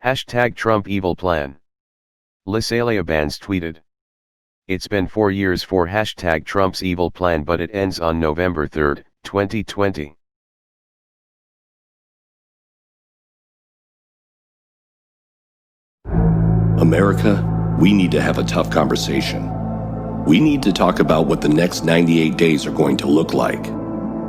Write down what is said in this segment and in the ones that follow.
Hashtag trumpevilplan. Lisalia Bans tweeted. It's been 4 years for hashtag Trump's evil plan, but it ends on November 3, 2020. America, we need to have a tough conversation. We need to talk about what the next 98 days are going to look like.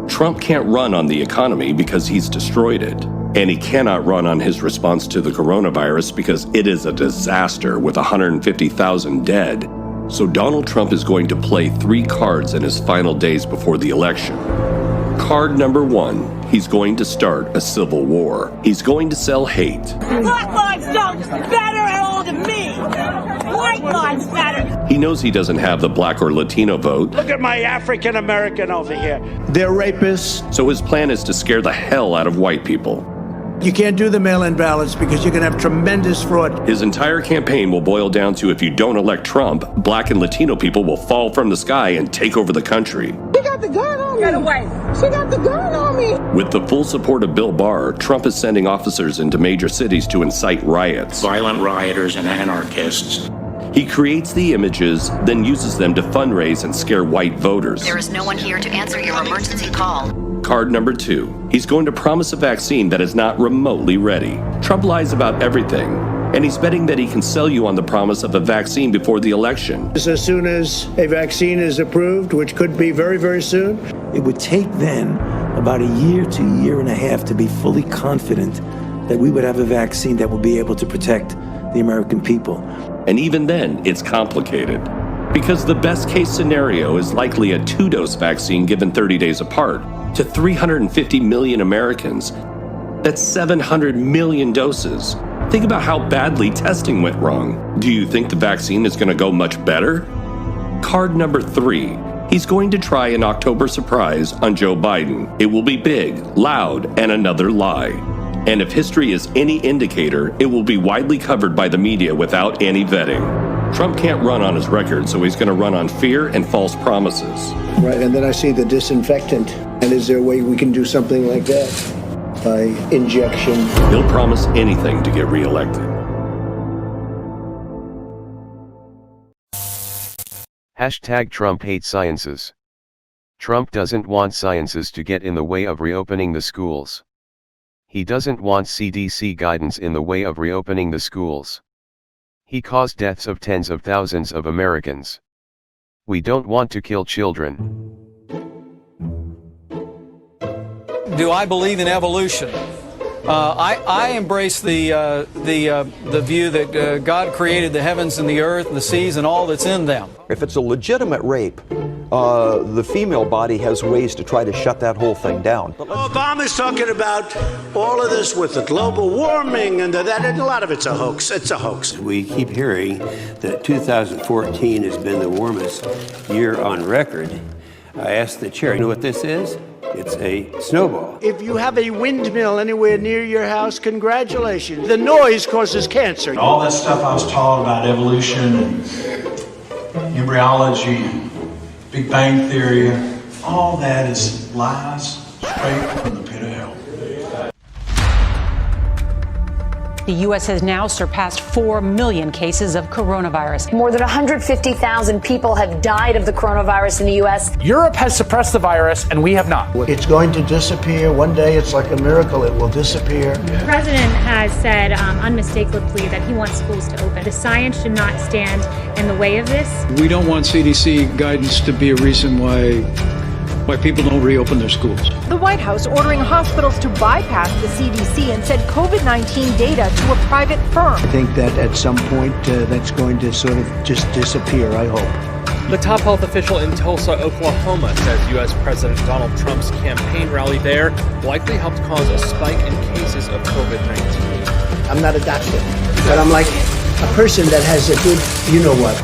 Trump can't run on the economy because he's destroyed it. And he cannot run on his response to the coronavirus because it is a disaster with 150,000 dead. So Donald Trump is going to play 3 cards in his final days before the election. Card number 1, he's going to start a civil war. He's going to sell hate. Black lives don't matter at all to me. White lives matter. He knows he doesn't have the black or Latino vote. Look at my African American over here. They're rapists. So his plan is to scare the hell out of white people. You can't do the mail-in ballots because you're going to have tremendous fraud. His entire campaign will boil down to, if you don't elect Trump, black and Latino people will fall from the sky and take over the country. She got the gun on me. Get away. She got the gun on me. With the full support of Bill Barr, Trump is sending officers into major cities to incite riots. Violent rioters and anarchists. He creates the images, then uses them to fundraise and scare white voters. There is no one here to answer your emergency call. Card number 2. He's going to promise a vaccine that is not remotely ready. Trump lies about everything, and he's betting that he can sell you on the promise of a vaccine before the election. As soon as a vaccine is approved, which could be very, very soon. It would take then about a year to a year and a half to be fully confident that we would have a vaccine that would be able to protect the American people. And even then, it's complicated. Because the best case scenario is likely a 2-dose vaccine given 30 days apart to 350 million Americans. That's 700 million doses. Think about how badly testing went wrong. Do you think the vaccine is going to go much better? Card number 3. He's going to try an October surprise on Joe Biden. It will be big, loud, and another lie. And if history is any indicator, it will be widely covered by the media without any vetting. Trump can't run on his record, so he's going to run on fear and false promises. Right, and then I see the disinfectant. And is there a way we can do something like that? By injection. He'll promise anything to get reelected. Hashtag Trump hates sciences. Trump doesn't want sciences to get in the way of reopening the schools. He doesn't want CDC guidance in the way of reopening the schools. He caused deaths of tens of thousands of Americans. We don't want to kill children. Do I believe in evolution? I embrace the view that God created the heavens and the earth, the seas, and all that's in them. If it's a legitimate rape, the female body has ways to try to shut that whole thing down. Obama's talking about all of this with the global warming and that, and a lot of it's a hoax. It's a hoax. We keep hearing that 2014 has been the warmest year on record. I asked the chair, you know what this is? It's a snowball. If you have a windmill anywhere near your house, congratulations. The noise causes cancer. All that stuff I was taught about evolution and embryology and Big Bang Theory, all that is lies straight from the pit of hell. The U.S. has now surpassed 4 million cases of coronavirus. More than 150,000 people have died of the coronavirus in the U.S. Europe has suppressed the virus, and we have not. It's going to disappear. One day, it's like a miracle. It will disappear. The president has said unmistakably that he wants schools to open. The science should not stand in the way of this. We don't want CDC guidance to be a reason why people don't reopen their schools. The White House ordering hospitals to bypass the CDC and send COVID-19 data to a private firm. I think that at some point that's going to sort of just disappear, I hope. The top health official in Tulsa, Oklahoma says U.S. President Donald Trump's campaign rally there likely helped cause a spike in cases of COVID-19. I'm not a doctor, but I'm like a person that has a good, you know what.